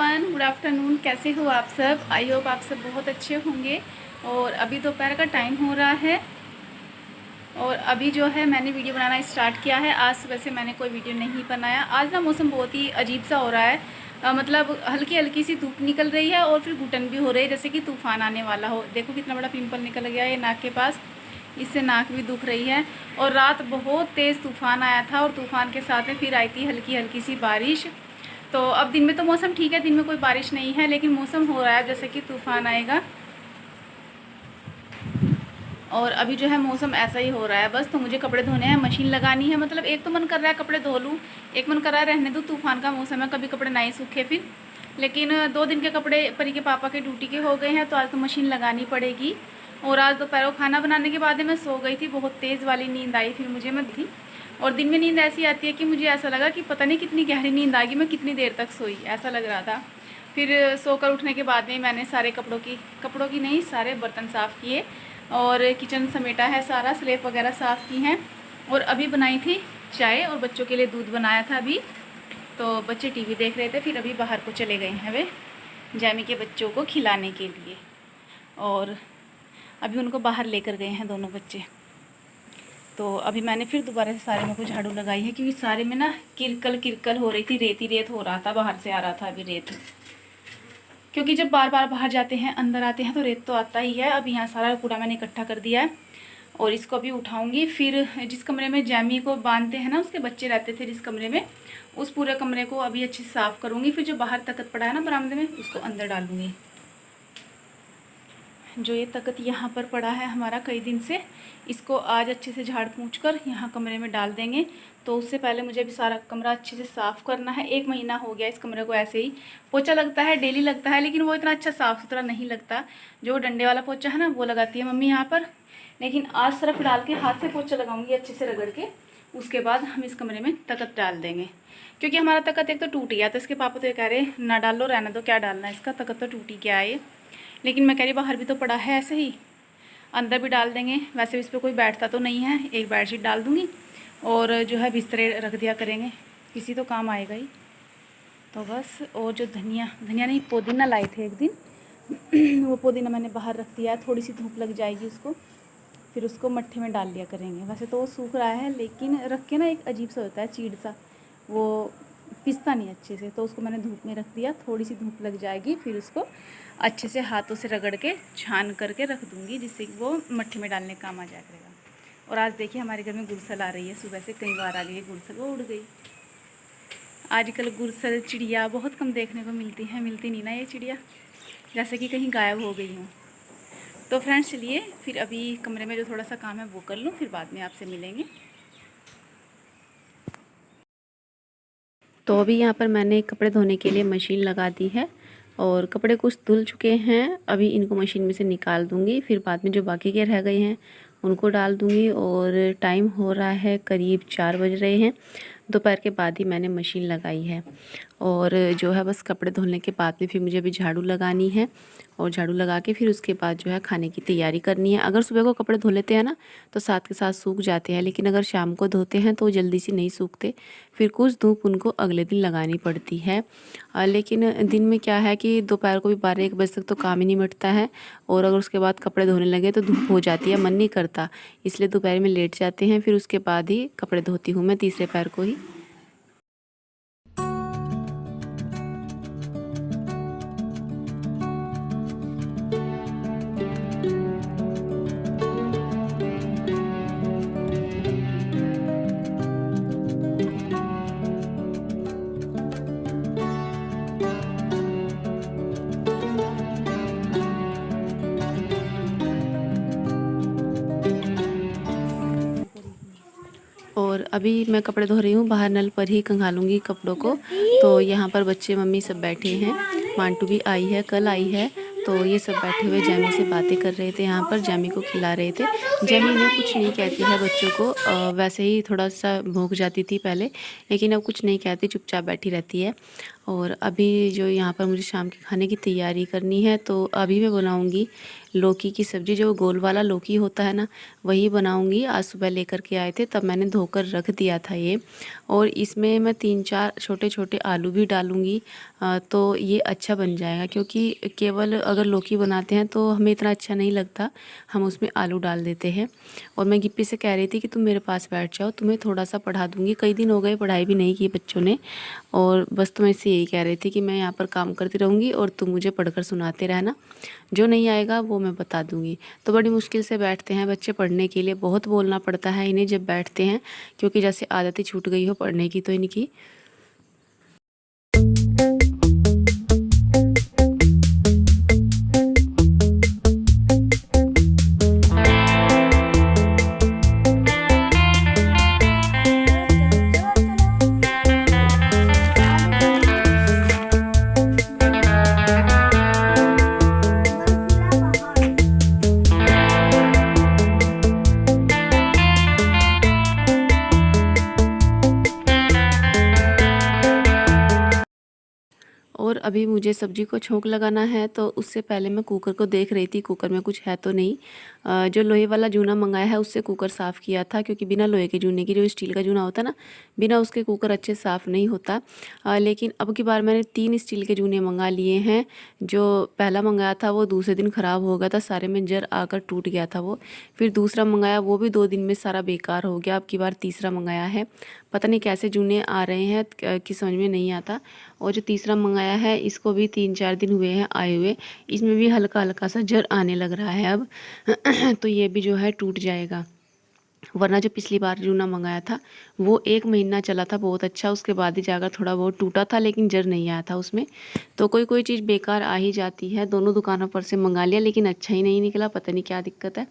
Everyone, good afternoon. कैसे हो आप सब? आई होप आप सब बहुत अच्छे होंगे। और अभी दोपहर का टाइम हो रहा है और अभी जो है मैंने वीडियो बनाना स्टार्ट किया है। आज सुबह से मैंने कोई वीडियो नहीं बनाया। आज ना मौसम बहुत ही अजीब सा हो रहा है। मतलब हल्की हल्की सी धूप निकल रही है और फिर घुटन भी हो रही है, जैसे कि तूफ़ान आने वाला हो। देखो कितना बड़ा पिंपल निकल गया है नाक के पास, इससे नाक भी दुख रही है। और रात बहुत तेज़ तूफ़ान आया था और तूफ़ान के साथ में फिर आई थी हल्की हल्की सी बारिश। तो अब दिन में तो मौसम ठीक है, दिन में कोई बारिश नहीं है, लेकिन मौसम हो रहा है जैसे कि तूफ़ान आएगा। और अभी जो है मौसम ऐसा ही हो रहा है बस। तो मुझे कपड़े धोने हैं, मशीन लगानी है। मतलब एक तो मन कर रहा है कपड़े धो लूँ, एक मन कर रहा है रहने दूँ, तूफ़ान का मौसम है, कभी कपड़े ना ही सूखे फिर। लेकिन 2 दिन के कपड़े परी के पापा के ड्यूटी के हो गए हैं, तो आज तो मशीन लगानी पड़ेगी। और आज दोपहर को खाना बनाने के बाद मैं सो गई थी, बहुत तेज़ वाली नींद आई फिर मुझे। मैं थी और दिन में नींद ऐसी आती है कि मुझे ऐसा लगा कि पता नहीं कितनी गहरी नींद आ गई, मैं कितनी देर तक सोई, ऐसा लग रहा था। फिर सोकर उठने के बाद में मैंने सारे कपड़ों की नहीं, सारे बर्तन साफ़ किए और किचन समेटा है, सारा स्लेब वगैरह साफ़ की हैं। और अभी बनाई थी चाय और बच्चों के लिए दूध बनाया था अभी। तो बच्चे टीवी देख रहे थे, फिर अभी बाहर को चले गए हैं वे जैमी के बच्चों को खिलाने के लिए। और अभी उनको बाहर लेकर गए हैं दोनों बच्चे। तो अभी मैंने फिर दोबारा से सारे में को झाड़ू लगाई है, क्योंकि सारे में ना किरकल हो रही थी, रेत हो रहा था, बाहर से आ रहा था अभी रेत। क्योंकि जब बार बार बाहर जाते हैं अंदर आते हैं तो रेत तो आता ही है। अभी यहाँ सारा कूड़ा मैंने इकट्ठा कर दिया है और इसको अभी उठाऊंगी। फिर जिस कमरे में जैमी को बांधते हैं ना, उसके बच्चे रहते थे जिस कमरे में, उस पूरे कमरे को अभी अच्छे से साफ़ करूँगी। फिर जो बाहर तकत पड़ा है ना बरामदे में, उसको अंदर डालूँगी। जो ये तकत यहाँ पर पड़ा है हमारा कई दिन से, इसको आज अच्छे से झाड़ पोंछ कर यहाँ कमरे में डाल देंगे। तो उससे पहले मुझे भी सारा कमरा अच्छे से साफ़ करना है। 1 महीना हो गया इस कमरे को ऐसे ही पोछा लगता है, डेली लगता है, लेकिन वो इतना अच्छा साफ़ सुथरा नहीं लगता। जो डंडे वाला पोछा है ना, वो लगाती है मम्मी यहाँ पर। लेकिन आज सर्फ डाल के हाथ से पोछा लगाऊंगी अच्छे से रगड़ के। उसके बाद हम इस कमरे में तकत डाल देंगे, क्योंकि हमारा तकत एक तो टूट गया। तो इसके पापा तो ये कह रहे ना डालो, रहने दो, क्या डालना है इसका, तकत तो टूटी क्या है ये। लेकिन मैं कह रही बाहर भी तो पड़ा है ऐसे ही, अंदर भी डाल देंगे। वैसे भी इस पर कोई बैठता तो नहीं है, एक बेडशीट डाल दूँगी और जो है बिस्तरे रख दिया करेंगे, किसी तो काम आएगा ही। तो बस। और जो धनिया नहीं, पुदीना लाए थे एक दिन वो पुदीना मैंने बाहर रख दिया है, थोड़ी सी धूप लग जाएगी उसको, फिर उसको मट्ठे में डाल लिया करेंगे। वैसे तो वो सूख रहा है, लेकिन रख के ना एक अजीब सा होता है, चीड़ सा, वो पिसता नहीं अच्छे से। तो उसको मैंने धूप में रख दिया, थोड़ी सी धूप लग जाएगी, फिर उसको अच्छे से हाथों से रगड़ के छान करके रख दूँगी, जिससे कि वो मट्ठे में डालने का काम आ जाया करेगा। और आज देखिए हमारे घर में गुरसल आ रही है, सुबह से कई बार आ गई है गुरसल, वो उड़ गई। आजकल गुरसल चिड़िया बहुत कम देखने को मिलती हैं, मिलती नहीं ना ये चिड़िया, जैसे कि कहीं गायब हो गई हूँ। तो फ्रेंड्स चलिए फिर अभी कमरे में जो थोड़ा सा काम है वो कर लूँ, फिर बाद में आपसे मिलेंगे। तो अभी यहाँ पर मैंने कपड़े धोने के लिए मशीन लगा दी है और कपड़े कुछ धुल चुके हैं। अभी इनको मशीन में से निकाल दूँगी, फिर बाद में जो बाकी के रह गए हैं उनको डाल दूँगी। और टाइम हो रहा है करीब 4 बज रहे हैं, दोपहर के बाद ही मैंने मशीन लगाई है। और जो है बस कपड़े धुलने के बाद में फिर मुझे अभी झाड़ू लगानी है और झाड़ू लगा के फिर उसके बाद जो है खाने की तैयारी करनी है। अगर सुबह को कपड़े धो लेते हैं ना तो साथ के साथ सूख जाते हैं, लेकिन अगर शाम को धोते हैं तो जल्दी से नहीं सूखते, फिर कुछ धूप उनको अगले दिन लगानी पड़ती है। लेकिन दिन में क्या है कि दोपहर को भी 12-1 बजे तक तो काम ही नहीं मिटता है, और अगर उसके बाद कपड़े धोने लगे तो धूप हो जाती है, मन नहीं करता, इसलिए दोपहर में लेट जाते हैं। फिर उसके बाद ही कपड़े धोती हूँ मैं तीसरे पैर को ही। और अभी मैं कपड़े धो रही हूँ, बाहर नल पर ही खंगालूंगी कपड़ों को। तो यहाँ पर बच्चे मम्मी सब बैठे हैं, मांटू भी आई है, कल आई है। तो ये सब बैठे हुए जैमी से बातें कर रहे थे, यहाँ पर जैमी को खिला रहे थे। जैमी ने कुछ नहीं कहती है बच्चों को, वैसे ही थोड़ा सा भौंक जाती थी पहले, लेकिन अब कुछ नहीं कहती, चुपचाप बैठी रहती है। और अभी जो यहाँ पर मुझे शाम के खाने की तैयारी करनी है, तो अभी मैं बनाऊँगी लौकी की सब्ज़ी, जो गोल वाला लौकी होता है ना, वही बनाऊंगी। आज सुबह लेकर के आए थे, तब मैंने धोकर रख दिया था ये। और इसमें मैं 3-4 छोटे छोटे आलू भी डालूंगी, तो ये अच्छा बन जाएगा। क्योंकि केवल अगर लौकी बनाते हैं तो हमें इतना अच्छा नहीं लगता, हम उसमें आलू डाल देते हैं। और मैं गिप्पी से कह रही थी कि तुम मेरे पास बैठ जाओ, तुम्हें थोड़ा सा पढ़ा दूंगी। कई दिन हो गए पढ़ाई भी नहीं की बच्चों ने, और बस तो मैं इससे यही कह रही थी कि मैं यहाँ पर काम करती रहूँगी और तुम मुझे पढ़कर सुनाते रहना, जो नहीं आएगा वो मैं बता दूँगी। तो बड़ी मुश्किल से बैठते हैं बच्चे पढ़ने के लिए, बहुत बोलना पड़ता है इन्हें जब बैठते हैं, क्योंकि जैसे आदत ही छूट गई हो पढ़ने की तो इनकी। और अभी मुझे सब्ज़ी को छोंक लगाना है, तो उससे पहले मैं कुकर को देख रही थी, कुकर में कुछ है तो नहीं। जो लोहे वाला जूना मंगाया है उससे कुकर साफ़ किया था, क्योंकि बिना लोहे के जूने की, जो स्टील का जूना होता है ना, बिना उसके कुकर अच्छे साफ़ नहीं होता। लेकिन अब की बार मैंने 3 स्टील के जूने मंगा लिए हैं। जो पहला मंगाया था वो दूसरे दिन ख़राब हो गया था, सारे में जर आकर टूट गया था वो। फिर दूसरा मंगाया, वो भी 2 दिन में सारा बेकार हो गया। अब की बार तीसरा मंगाया है, पता नहीं कैसे जूने आ रहे हैं कि समझ में नहीं आता। और जो तीसरा मंगाया है इसको भी 3-4 दिन हुए हैं आए हुए, इसमें भी हल्का हल्का सा जर आने लग रहा है अब। तो ये भी जो है टूट जाएगा। वरना जो पिछली बार जूना मंगाया था वो 1 महीना चला था बहुत अच्छा, उसके बाद ही जाकर थोड़ा बहुत टूटा था, लेकिन जर नहीं आया था उसमें। तो कोई कोई चीज़ बेकार आ ही जाती है। दोनों दुकानों पर से मंगा लिया, लेकिन अच्छा ही नहीं निकला, पता नहीं क्या दिक्कत है।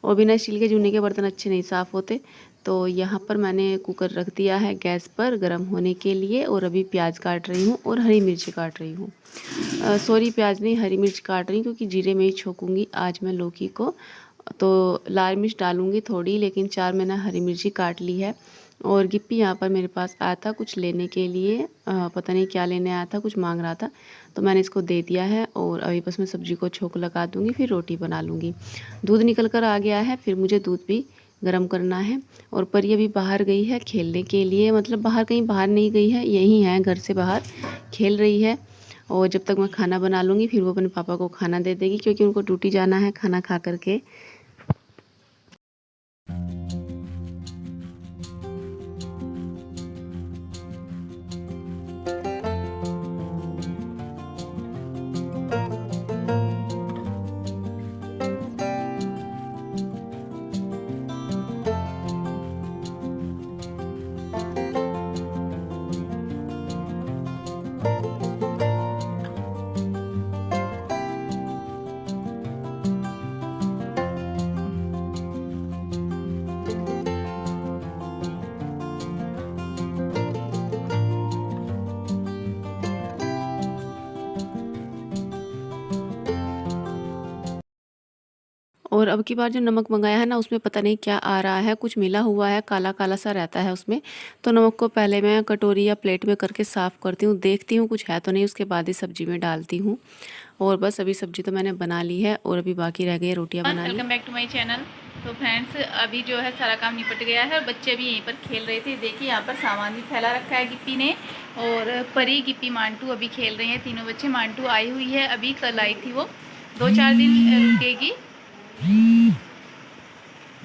और बिना स्टील के जूने के बर्तन अच्छे नहीं साफ़ होते। तो यहाँ पर मैंने कुकर रख दिया है गैस पर गर्म होने के लिए, और अभी प्याज काट रही हूँ और हरी मिर्च काट रही हूँ। सॉरी, प्याज नहीं, हरी मिर्च काट रही हूँ, क्योंकि जीरे में ही छोकूँगी आज मैं लौकी को। तो लाल मिर्च डालूँगी थोड़ी, लेकिन 4 मैंने हरी मिर्ची काट ली है। और गिप्पी यहाँ पर मेरे पास आया था कुछ लेने के लिए, पता नहीं क्या लेने आया था, कुछ मांग रहा था, तो मैंने इसको दे दिया है। और अभी बस मैं सब्ज़ी को छोंक लगा दूँगी, फिर रोटी बना लूँगी। दूध निकल कर आ गया है, फिर मुझे दूध भी गर्म करना है। और परी अभी बाहर गई है खेलने के लिए, मतलब बाहर कहीं बाहर नहीं गई है, यहीं है घर से बाहर खेल रही है। और जब तक मैं खाना बना लूँगी फिर वो अपने पापा को खाना दे देगी, क्योंकि उनको ड्यूटी जाना है खाना खा करके। और अब की बार जो नमक मंगाया है ना, उसमें पता नहीं क्या आ रहा है, कुछ मिला हुआ है, काला काला सा रहता है उसमें। तो नमक को पहले मैं कटोरी या प्लेट में करके साफ़ करती हूँ, देखती हूँ कुछ है तो नहीं, उसके बाद ही सब्ज़ी में डालती हूँ। और बस अभी सब्ज़ी तो मैंने बना ली है, और अभी बाकी रह गई है रोटियाँ बनानी। Welcome back to my channel. तो फ्रेंड्स, अभी जो है सारा काम निपट गया है और बच्चे भी यहीं पर खेल रहे थे। देखिए यहाँ पर सामान भी फैला रखा है गिप्पी ने, और परी, गिप्पी, मांटू अभी खेल रहे हैं तीनों बच्चे। मांटू आई हुई है अभी, कल आई थी वो, 2-4 दिन रुकेगी।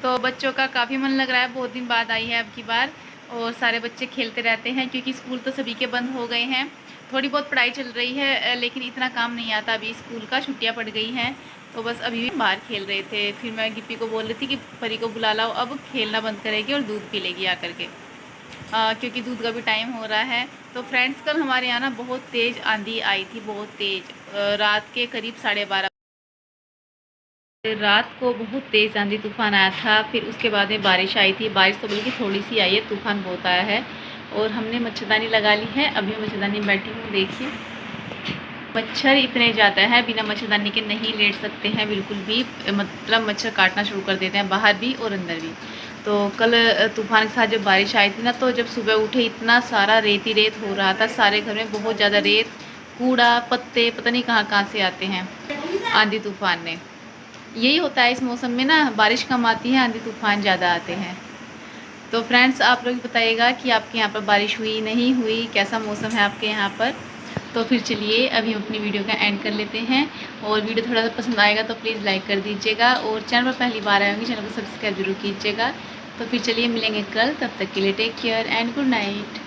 तो बच्चों का काफ़ी मन लग रहा है, बहुत दिन बाद आई है अब की बार। और सारे बच्चे खेलते रहते हैं, क्योंकि स्कूल तो सभी के बंद हो गए हैं। थोड़ी बहुत पढ़ाई चल रही है, लेकिन इतना काम नहीं आता अभी स्कूल का, छुट्टियां पड़ गई हैं। तो बस अभी भी बाहर खेल रहे थे। फिर मैं गिप्पी को बोल रही थी कि परी को बुला लाओ, अब खेलना बंद करेगी और दूध पी लेगी आकर के, क्योंकि दूध का भी टाइम हो रहा है। तो फ्रेंड्स, कल हमारे यहाँ ना बहुत तेज़ आंधी आई थी, बहुत तेज़, रात के करीब 12:30 रात को बहुत तेज़ आंधी तूफान आया था। फिर उसके बाद में बारिश आई थी, बारिश तो बल्कि थोड़ी सी आई है, तूफान बहुत आया है। और हमने मच्छरदानी लगा ली है, अभी मच्छरदानी में बैठी हूँ। देखिए मच्छर इतने ज़्यादा है, बिना मच्छरदानी के नहीं लेट सकते हैं बिल्कुल भी, मतलब मच्छर काटना शुरू कर देते हैं बाहर भी और अंदर भी। तो कल तूफान के साथ जब बारिश आई थी ना, तो जब सुबह उठे इतना सारा रेत ही रेत हो रहा था, सारे घर में बहुत ज़्यादा रेत, कूड़ा, पत्ते, पता नहीं कहाँ कहाँ से आते हैं आंधी तूफान ने। यही होता है इस मौसम में ना, बारिश कम आती है, आंधी तूफान ज़्यादा आते हैं। तो फ्रेंड्स आप लोग बताइएगा कि आपके यहाँ पर बारिश हुई नहीं हुई, कैसा मौसम है आपके यहाँ पर। तो फिर चलिए अभी हम अपनी वीडियो का एंड कर लेते हैं, और वीडियो थोड़ा सा पसंद आएगा तो प्लीज़ लाइक कर दीजिएगा, और चैनल पर पहली बार आए होंगे चैनल को सब्सक्राइब जरूर कीजिएगा। तो फिर चलिए मिलेंगे कल, तब तक के लिए take care and good night.